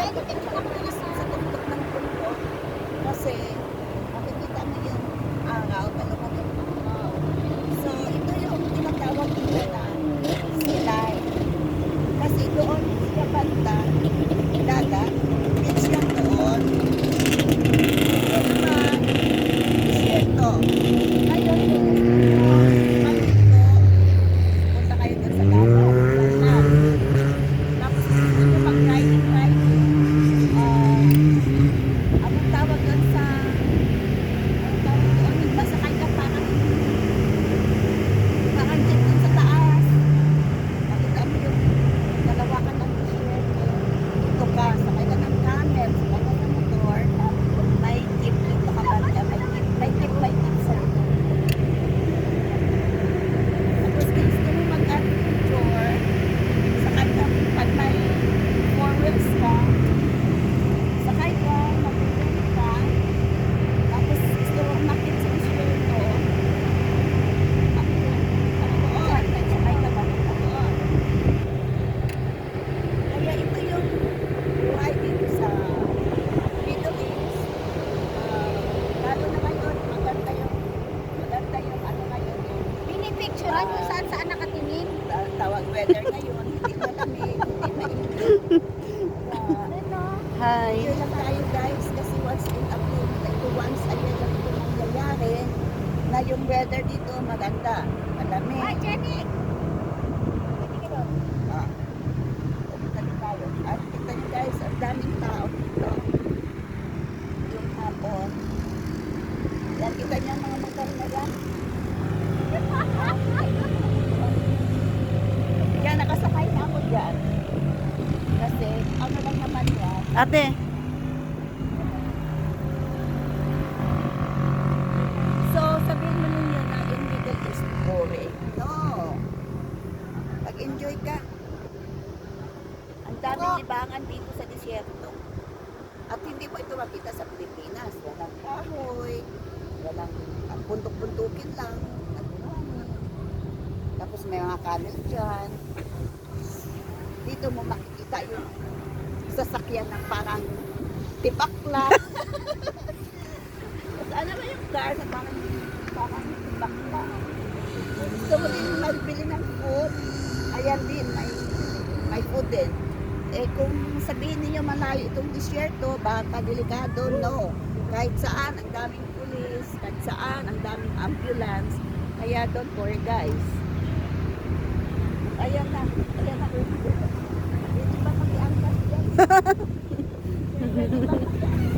sa tuktok ng bundok. Kasi makikita mo yung araw, pero magandang. So, ito yung tinatawag nila na silay. Kasi doon sa banda, dagat, beach lang doon. Ito naman, disyerto. Ngayon, punta kayo doon sa dagat. Yan. Tapos gusto nyo mag-riding, anong tawag doon sa, anong tawag doon, masakay ka parang jeep doon sa taas. Makita mo yung dalawakan ng disyerto. Ito ka, sakay ka ng camel, sakay ka ng motor, may jeep dito ka banda, may jeep sa ito. Tapos kung gusto mo mag-adventure, sakay ka, pag may 4 wheels ka, sakay ka, mag-adventure ka, tapos gusto mo umakit sa disyerto, sakay ka ba? Kaya ito yung riding sa Middle East. Lalo na ngayon, maganda yung ano ngayon yung Pinipicturean mo saan nakatingin. tawag weather ngayon, hindi malamig, hindi mainit. Hi. Here lang tayo guys, kasi once in a blue, like once a year lang ito nangyayari, na yung weather dito maganda, malamig. Hi, Jenny! Ah, pumunta din tayo. At kita nyo guys, ang daming tao dito. Yung hapon. Yan, kita nyo ang mga motor na yan. Yan, nakasakay na ako dyan. Kasi, ano lang naman yan. Ate. So, sabihin mo ninyo na yung Middle East boring. No. Pag-enjoy ka. Ang daming libangan dito sa disyerto. At hindi mo ito makita sa Pilipinas. Walang kahoy, walang bundok-bundukin lang. Tapos may mga camel dyan. Dito mo makikita yung sasakyan ng parang tibakla. Tapos ano ba yung car na parang tibakla. Gusto mo din magbili ng food. Ayan din, may food din. Eh kung sabihin niyo malayo itong disyerto, baka delikado, no. Kahit saan, ang daming pulis, kahit saan, ang daming ambulance. Kaya don't worry guys. Ayan na. Hindi ba mag-iangkas dyan? Hindi ba mag-iangkas?